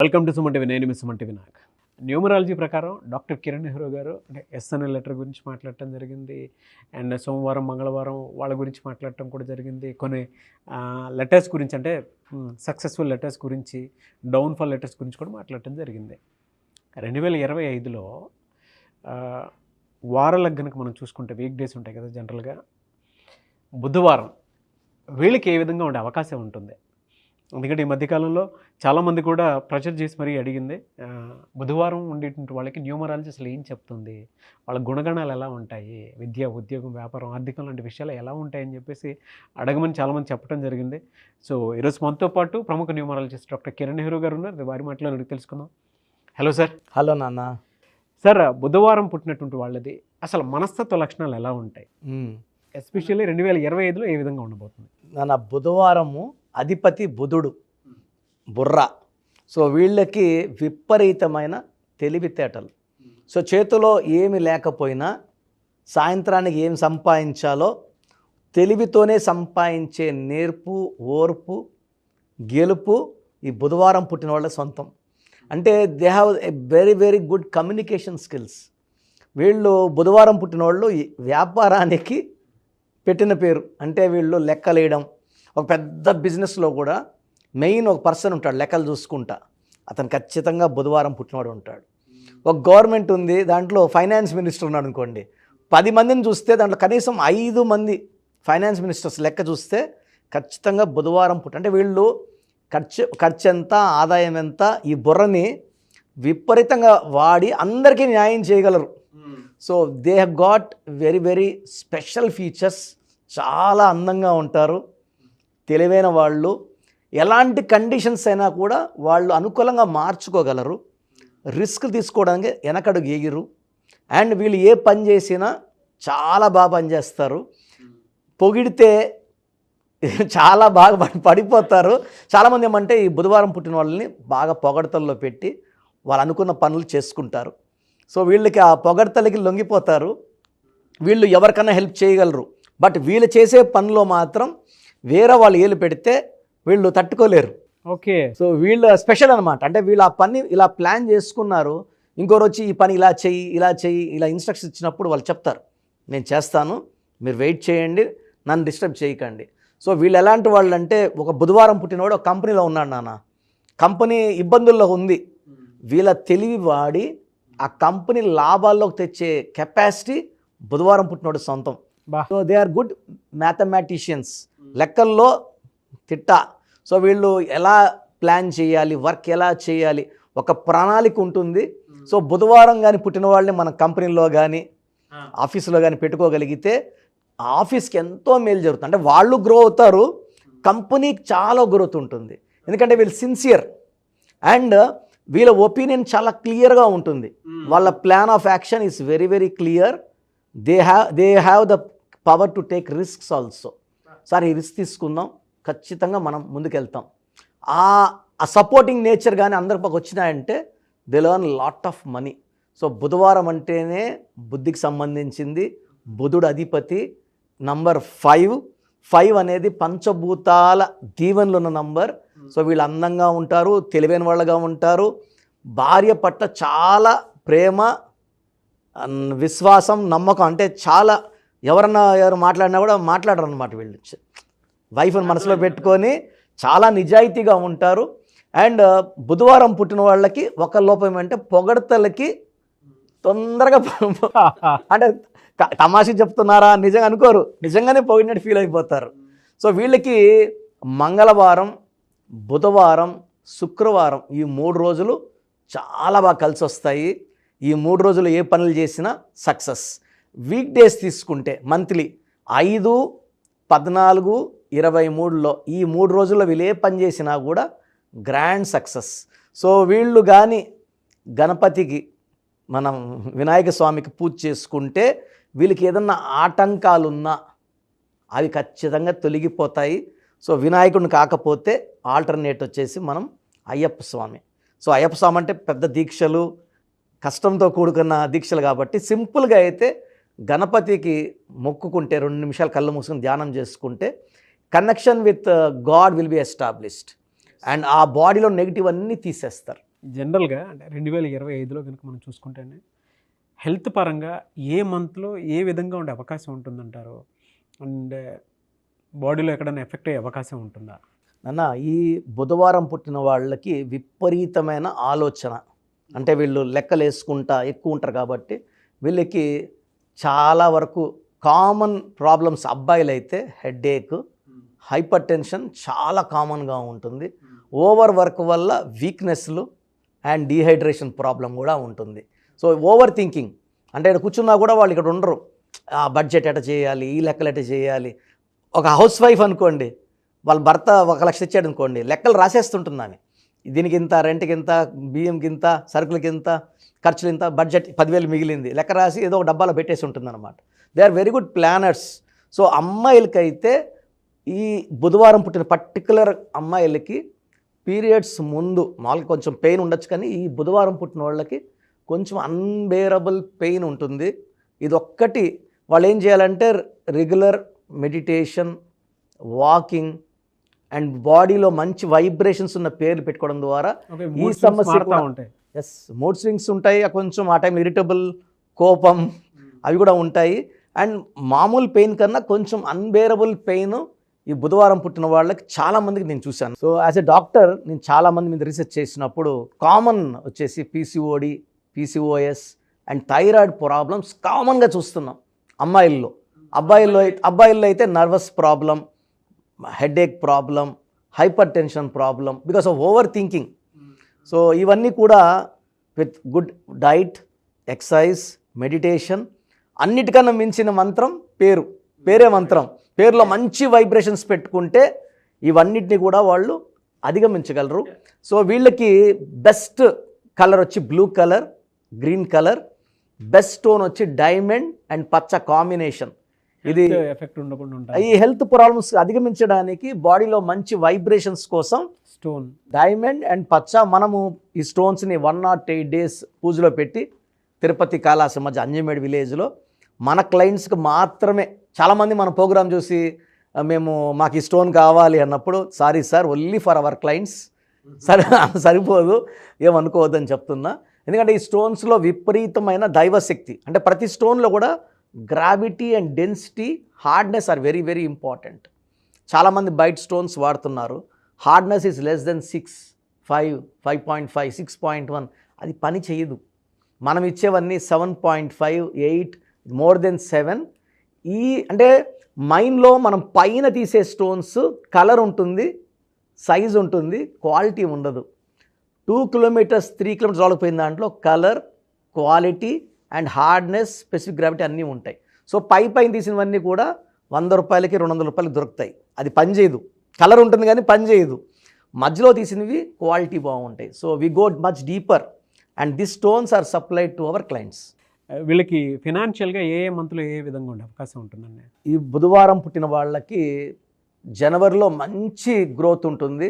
Welcome to Suman TV. నేను మీ Suman TV Nag. Numerology ప్రకారం doctor Kiran Nehru గారు అంటే ఎస్ఎన్ లెటర్ గురించి మాట్లాడటం జరిగింది. అండ్ సోమవారం మంగళవారం వాళ్ళ గురించి మాట్లాడటం కూడా జరిగింది. కొన్ని లెటర్స్ గురించి అంటే సక్సెస్ఫుల్ లెటర్స్ గురించి, డౌన్ఫాల్ లెటర్స్ గురించి కూడా మాట్లాడటం జరిగింది. 2025లో వారాలకు కనుక మనం చూసుకుంటే వీక్ డేస్ ఉంటాయి కదా జనరల్గా. బుధవారం వీళ్ళకి ఏ విధంగా ఉండే అవకాశం ఉంటుంది? ఎందుకంటే ఈ మధ్యకాలంలో చాలామంది కూడా ప్రెషర్ చేసి మరీ అడిగింది, బుధవారం ఉండేటువంటి వాళ్ళకి న్యూమరాలజీ అసలు ఏం చెప్తుంది, వాళ్ళ గుణగణాలు ఎలా ఉంటాయి, విద్య, ఉద్యోగం, వ్యాపారం, ఆర్థికం లాంటి విషయాలు ఎలా ఉంటాయని చెప్పేసి అడగమని చాలామంది చెప్పడం జరిగింది. సో ఈరోజు మనతో పాటు ప్రముఖ న్యూమరాలజిస్ట్ డాక్టర్ కిరణ్ నెహ్రూ గారు ఉన్నారు. వారి మాటలో అడిగి తెలుసుకుందాం. Hello sir. హలో నాన్న. సార్, బుధవారం పుట్టినటువంటి వాళ్ళది అసలు మనస్తత్వ లక్షణాలు ఎలా ఉంటాయి? ఎస్పెషల్లీ 2025లో ఏ విధంగా ఉండబోతుంది? నాన్న, బుధవారము అధిపతి బుధుడు, బుర్ర. సో వీళ్ళకి విపరీతమైన తెలివితేటలు. సో చేతిలో ఏమి లేకపోయినా సాయంత్రానికి ఏం సంపాదించాలో తెలివితోనే సంపాదించే నేర్పు, ఓర్పు, గెలుపు ఈ బుధవారం పుట్టిన వాళ్ళ సొంతం. అంటే they have a very very good communication skills. వీళ్ళు బుధవారం పుట్టిన వాళ్ళు వ్యాపారానికి పెట్టిన పేరు. అంటే వీళ్ళు లెక్కలేయడం, ఒక పెద్ద బిజినెస్లో కూడా మెయిన్ ఒక పర్సన్ ఉంటాడు లెక్కలు చూసుకుంటా, అతను ఖచ్చితంగా బుధవారం పుట్టినవాడు ఉంటాడు. ఒక గవర్నమెంట్ ఉంది, దాంట్లో ఫైనాన్స్ మినిస్టర్ ఉన్నాడు అనుకోండి, 10 మందిని చూస్తే దాంట్లో కనీసం 5 మంది ఫైనాన్స్ మినిస్టర్స్ లెక్క చూస్తే ఖచ్చితంగా బుధవారం అంటే వీళ్ళు ఖర్చు ఎంత, ఆదాయం ఎంత, ఈ బుర్రని విపరీతంగా వాడి అందరికీ న్యాయం చేయగలరు. So they have got very very special features. చాలా అందంగా ఉంటారు, తెలివైన వాళ్ళు. ఎలాంటి కండిషన్స్ అయినా కూడా వాళ్ళు అనుకూలంగా మార్చుకోగలరు. రిస్క్ తీసుకోవడానికి వెనకడుగు ఎగిరు. అండ్ వీళ్ళు ఏ పని చేసినా చాలా బాగా పనిచేస్తారు. పొగిడితే చాలా బాగా పడిపోతారు. చాలామంది ఏమంటే ఈ బుధవారం పుట్టిన వాళ్ళని బాగా పొగడతల్లో పెట్టి వాళ్ళు అనుకున్న పనులు చేసుకుంటారు. సో వీళ్ళకి ఆ పొగడతలకి లొంగిపోతారు. వీళ్ళు ఎవరికైనా హెల్ప్ చేయగలరు. బట్ వీళ్ళు చేసే పనిలో మాత్రం వేరే వాళ్ళు ఏలు పెడితే వీళ్ళు తట్టుకోలేరు. ఓకే. సో వీళ్ళు స్పెషల్ అనమాట. అంటే వీళ్ళు ఆ పని ఇలా ప్లాన్ చేసుకున్నారు, ఇంకోరు వచ్చి ఈ పని ఇలా చెయ్యి, ఇలా చెయ్యి, ఇలా ఇన్స్ట్రక్షన్స్ ఇచ్చినప్పుడు వాళ్ళు చెప్తారు, నేను చేస్తాను, మీరు వెయిట్ చేయండి, నన్ను డిస్టర్బ్ చేయకండి. సో వీళ్ళు ఎలాంటి వాళ్ళు అంటే, ఒక బుధవారం పుట్టినవాడు ఒక కంపెనీలో ఉన్నాడు నాన్న, కంపెనీ ఇబ్బందుల్లో ఉంది, వీళ్ళ తెలివి వాడి ఆ కంపెనీ లాభాల్లోకి తెచ్చే కెపాసిటీ బుధవారం పుట్టినవాడు సొంతం. So they are good mathematicians, లెక్కల్లో తిట్ట. సో వీళ్ళు ఎలా ప్లాన్ చేయాలి, వర్క్ ఎలా చేయాలి, ఒక ప్రణాళిక ఉంటుంది. సో బుధవారం కానీ పుట్టిన వాళ్ళని మన కంపెనీలో కానీ ఆఫీసులో కానీ పెట్టుకోగలిగితే ఆ ఆఫీస్కి ఎంతో మేలు జరుగుతుంది. అంటే వాళ్ళు గ్రో అవుతారు, కంపెనీకి చాలా గ్రోత్ ఉంటుంది. ఎందుకంటే వీళ్ళు సిన్సియర్ అండ్ వీళ్ళ ఒపీనియన్ చాలా క్లియర్గా ఉంటుంది. వాళ్ళ plan of action is very very clear. They have the power to take risks also. Sir ఈ రిస్క్ తీసుకుందాం, ఖచ్చితంగా మనం ముందుకెళ్తాం. ఆ సపోర్టింగ్ నేచర్ కానీ అందరి పక్క వచ్చినాయంటే they learn lot of money. So బుధవారం అంటేనే బుద్ధికి సంబంధించింది. బుధుడు అధిపతి. నంబర్ 5 అనేది పంచభూతాల దీవెనలు ఉన్న నంబర్. సో వీళ్ళు అందంగా ఉంటారు, తెలివైన వాళ్ళగా ఉంటారు, భార్య పట్ల చాలా ప్రేమ, విశ్వాసం, నమ్మకం. అంటే చాలా ఎవరు మాట్లాడినా కూడా మాట్లాడరు అనమాట. వీళ్ళు వైఫ్ని మనసులో పెట్టుకొని చాలా నిజాయితీగా ఉంటారు. అండ్ బుధవారం పుట్టిన వాళ్ళకి ఒక లోపం అంటే పొగడతలకి తొందరగా అంటే తమాషా చెప్తున్నారా నిజంగా అనుకోరు, నిజంగానే పొగిడినట్టు ఫీల్ అయిపోతారు. సో వీళ్ళకి మంగళవారం, బుధవారం, శుక్రవారం ఈ 3 రోజులు చాలా బాగా కలిసి వస్తాయి. ఈ 3 రోజులు ఏ పనులు చేసినా సక్సెస్. వీక్ డేస్ తీసుకుంటే మంత్లీ 5, 14, 23లో ఈ 3 రోజుల్లో వీళ్ళు ఏ పని చేసినా కూడా గ్రాండ్ సక్సెస్. సో వీళ్ళు కానీ గణపతికి, మనం వినాయక స్వామికి పూజ చేసుకుంటే వీళ్ళకి ఏదన్నా ఆటంకాలున్నా అవి ఖచ్చితంగా తొలగిపోతాయి. సో వినాయకుడిని కాకపోతే ఆల్టర్నేట్ వచ్చేసి మనం అయ్యప్ప స్వామి. సో అయ్యప్ప స్వామి అంటే పెద్ద దీక్షలు, కష్టంతో కూడుకున్న దీక్షలు కాబట్టి సింపుల్గా అయితే గణపతికి మొక్కుకుంటే 2 నిమిషాలు కళ్ళు మూసుకొని ధ్యానం చేసుకుంటే connection with God will be established. And ఆ బాడీలో నెగిటివ్ అన్నీ తీసేస్తారు. జనరల్గా అంటే 2025లో కనుక మనం చూసుకుంటే హెల్త్ పరంగా ఏ మంత్లో ఏ విధంగా ఉండే అవకాశం ఉంటుందంటారు? అండ్ బాడీలో ఎక్కడైనా ఎఫెక్ట్ అయ్యే అవకాశం ఉంటుందా? నాన్న, ఈ బుధవారం పుట్టిన వాళ్ళకి విపరీతమైన ఆలోచన. అంటే వీళ్ళు లెక్కలు వేసుకుంటా ఎక్కువ ఉంటారు కాబట్టి వీళ్ళకి చాలా వరకు కామన్ ప్రాబ్లమ్స్, అబ్బాయిలైతే హెడేక్, హైపర్ టెన్షన్ చాలా కామన్గా ఉంటుంది. ఓవర్ వర్క్ వల్ల వీక్నెస్లు అండ్ డీహైడ్రేషన్ ప్రాబ్లం కూడా ఉంటుంది. సో ఓవర్ థింకింగ్, అంటే ఇక్కడ కూర్చున్నా కూడా వాళ్ళు ఇక్కడ ఉండరు. ఆ బడ్జెట్ ఎట చేయాలి, ఈ లెక్కలు ఎట చేయాలి. ఒక హౌస్ వైఫ్ అనుకోండి, వాళ్ళ భర్త 1 లక్ష ఇచ్చాడు అనుకోండి, లెక్కలు రాసేస్తుంటుంది ఆమె. దీనికి ఇంత, రెంట్కి ఇంత, బియ్యంకి ఇంత, సరుకులకి ఇంత, ఖర్చులు ఇంత, బడ్జెట్ 10,000 మిగిలింది, లెక్క రాసి ఏదో ఒక డబ్బాలో పెట్టేసి ఉంటుంది అనమాట. They are very good planners. So అమ్మాయిలకైతే ఈ బుధవారం పుట్టిన పర్టికులర్ అమ్మాయిలకి పీరియడ్స్ ముందు మామూలుగా కొంచెం పెయిన్ ఉండొచ్చు, కానీ ఈ బుధవారం పుట్టిన వాళ్ళకి కొంచెం అన్బేరబుల్ పెయిన్ ఉంటుంది. ఇది ఒక్కటి వాళ్ళు ఏం చేయాలంటే రెగ్యులర్ మెడిటేషన్, వాకింగ్ అండ్ బాడీలో మంచి వైబ్రేషన్స్ ఉన్న పేర్లు పెట్టుకోవడం ద్వారా ఈ సమస్య ఉంటాయి. ఎస్, మూడ్ స్వింగ్స్ ఉంటాయి. కొంచెం ఆ టైంలో ఇరిటబుల్, కోపం అవి కూడా ఉంటాయి. అండ్ మామూలు పెయిన్ కన్నా కొంచెం అన్బేరబుల్ పెయిన్ ఈ బుధవారం పుట్టిన వాళ్ళకి చాలామందికి నేను చూశాను. సో యాజ్ ఎ డాక్టర్ నేను చాలామంది మీద రీసెర్చ్ చేసినప్పుడు కామన్ వచ్చేసి PCOD, PCOS and thyroid problems కామన్గా చూస్తున్నాం అమ్మాయిల్లో. అబ్బాయిల్లో అయితే nervous problem, headache problem, hyper tension problem because of over thinking. So ఇవన్నీ కూడా with good diet, exercise, meditation, అన్నిటికన్నా మించిన మంత్రం పేరే మంత్రం. పేరులో మంచి వైబ్రేషన్స్ పెట్టుకుంటే ఇవన్నిటిని కూడా వాళ్ళు అధిగమించగలరు. సో వీళ్ళకి బెస్ట్ కలర్ వచ్చి blue colour, green colour. Best stone వచ్చి డైమండ్ అండ్ పచ్చ కాంబినేషన్. ఇది ఎఫెక్ట్ ఉండకుండా ఈ హెల్త్ ప్రాబ్లమ్స్ అధిగమించడానికి బాడీలో మంచి వైబ్రేషన్స్ కోసం స్టోన్ డైమండ్ అండ్ పచ్చ. మనము ఈ స్టోన్స్ని 108 days పూజలో పెట్టి తిరుపతి కాళాసి మధ్య అంజమేడ్ విలేజ్లో మన క్లయింట్స్కి మాత్రమే. చాలామంది మన ప్రోగ్రామ్ చూసి మాకు ఈ స్టోన్ కావాలి అన్నప్పుడు, sorry sir, only for our clients, సరిపోదు, ఏమనుకోవద్దని చెప్తున్నా. ఎందుకంటే ఈ స్టోన్స్లో విపరీతమైన దైవశక్తి. అంటే ప్రతి స్టోన్లో కూడా gravity and density, hardness are very very important. చాలామంది బయట స్టోన్స్ వాడుతున్నారు, హార్డ్నెస్ ఈజ్ లెస్ దెన్ 6, 5, 5.5, 6.1. అది పని చేయదు. మనం ఇచ్చేవన్నీ 7.5, 8, మోర్ దెన్ 7. అంటే మైండ్లో మనం పైన తీసే స్టోన్స్ కలర్ ఉంటుంది, సైజ్ ఉంటుంది, క్వాలిటీ ఉండదు. 2 kilometers 3 kilometers వాళ్ళకి పోయిన దాంట్లో colour, quality and hardness, specific gravity అన్నీ ఉంటాయి. సో పైన తీసినవన్నీ కూడా 100 రూపాయలకి 200 రూపాయలకి దొరుకుతాయి. అది పని చేయదు. కలర్ ఉంటుంది కానీ పని చేయదు. మధ్యలో తీసినవి క్వాలిటీ బాగుంటాయి. So we go much deeper and this stones are supplied to our clients. వీళ్ళకి ఫినాన్షియల్గా ఏ మంత్లో ఏ విధంగా ఉండే అవకాశం ఉంటుందండి? ఈ బుధవారం పుట్టిన వాళ్ళకి జనవరిలో మంచి గ్రోత్ ఉంటుంది.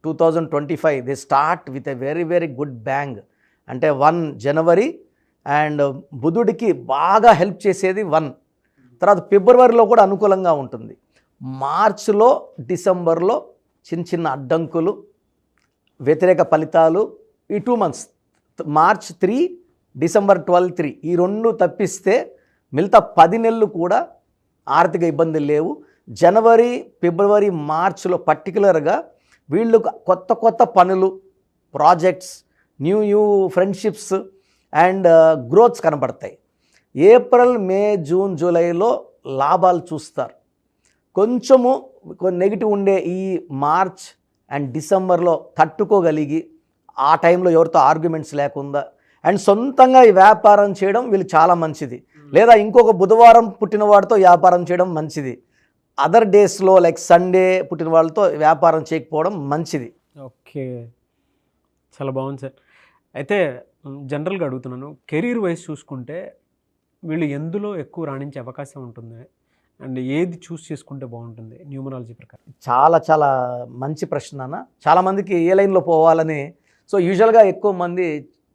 2025 they start with a very very good bang. అంటే 1 జనవరి అండ్ బుధుడికి బాగా హెల్ప్ చేసేది 1. తర్వాత ఫిబ్రవరిలో కూడా అనుకూలంగా ఉంటుంది. మార్చ్లో, డిసెంబర్లో చిన్న అడ్డంకులు, వ్యతిరేక ఫలితాలు. ఈ 2 months, మార్చ్ 3, డిసెంబర్ 12, 3, ఈ 2 తప్పిస్తే మిగతా 10 నెలలు కూడా ఆర్థిక ఇబ్బందులు లేవు. జనవరి, ఫిబ్రవరి, మార్చ్లో పర్టికులర్గా వీళ్ళు కొత్త పనులు, projects, new friendships and growths కనబడతాయి. ఏప్రిల్, మే, జూన్, జూలైలో లాభాలు చూస్తారు. కొంచెము నెగిటివ్ ఉండే ఈ మార్చ్ అండ్ డిసెంబర్లో తట్టుకోగలిగి ఆ టైంలో ఎవరితో ఆర్గ్యుమెంట్స్ లేకుండా అండ్ సొంతంగా ఈ వ్యాపారం చేయడం వీళ్ళు చాలా మంచిది. లేదా ఇంకొక బుధవారం పుట్టిన వాడితో వ్యాపారం చేయడం మంచిది. అదర్ డేస్లో లైక్ సండే పుట్టిన వాళ్ళతో వ్యాపారం చేయకపోవడం మంచిది. ఓకే, చాలా బాగుంది సార్. అయితే జనరల్గా అడుగుతున్నాను, కెరీర్ వైజ్ చూసుకుంటే వీళ్ళు ఎందులో ఎక్కువ రాణించే అవకాశం ఉంటుంది అండ్ ఏది చూస్ చేసుకుంటే బాగుంటుంది న్యూమరాలజీ ప్రకారం? చాలా మంచి ప్రశ్న అన్న. చాలామందికి ఏ లైన్లో పోవాలని. సో యూజువల్గా ఎక్కువ మంది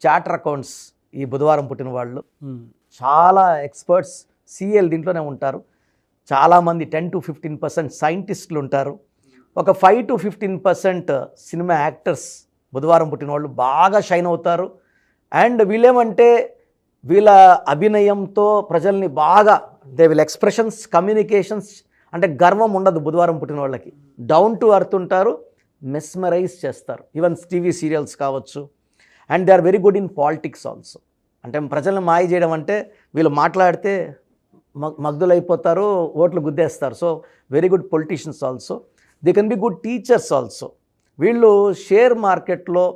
చార్టర్ అకౌంట్స్ ఈ బుధవారం పుట్టిన వాళ్ళు, చాలా ఎక్స్పర్ట్స్ సిఎల్ దీంట్లోనే ఉంటారు. చాలామంది 10 to 15% సైంటిస్టులు ఉంటారు. ఒక 5 to 15% సినిమా యాక్టర్స్ బుధవారం పుట్టిన వాళ్ళు బాగా షైన్ అవుతారు. అండ్ వీళ్ళేమంటే వీళ్ళ అభినయంతో ప్రజల్ని బాగా దే విల్ ఎక్స్ప్రెషన్స్, కమ్యూనికేషన్స్, అంటే గర్వం ఉండదు బుధవారం పుట్టిన వాళ్ళకి. డౌన్ టు అర్త్ ఉంటారు, మెస్మరైజ్ చేస్తారు. ఈవెన్ టీవీ సీరియల్స్ కావచ్చు. And they are very good in politics also. అంటే ప్రజలను మాయ చేయడం అంటే వీళ్ళు మాట్లాడితే మగ్ధులైపోతారు, ఓట్లు గుద్దేస్తారు. So very good politicians also. They can be good teachers also. వీళ్ళు షేర్ మార్కెట్లో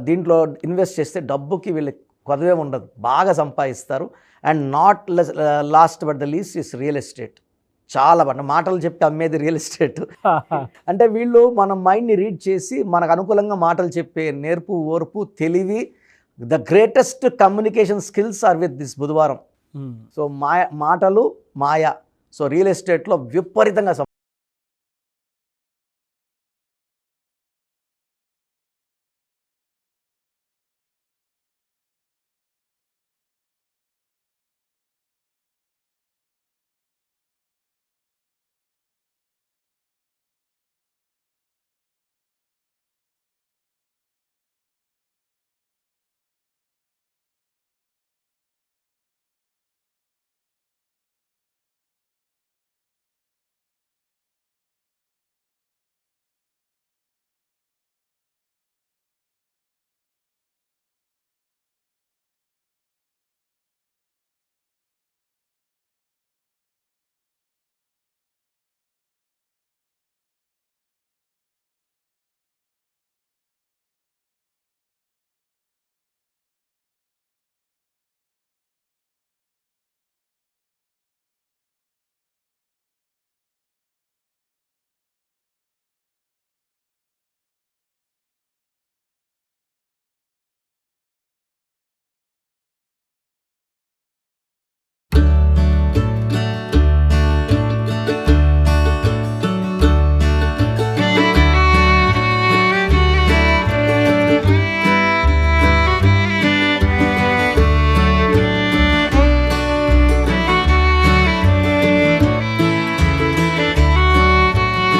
దీంట్లో ఇన్వెస్ట్ చేస్తే డబ్బుకి వీళ్ళకి కొదవే ఉండదు, బాగా సంపాదిస్తారు. And not lost but the least is real estate. చాలా మాటలు చెప్పి అమ్మేది రియల్ ఎస్టేట్. అంటే వీళ్ళు మన మైండ్ని రీడ్ చేసి మనకు అనుకూలంగా మాటలు చెప్పే నేర్పు, ఓర్పు, తెలివి, the greatest communication skills are with this బుధవారం. సో మాటలు మాయ. సో రియల్ ఎస్టేట్లో విపరీతంగా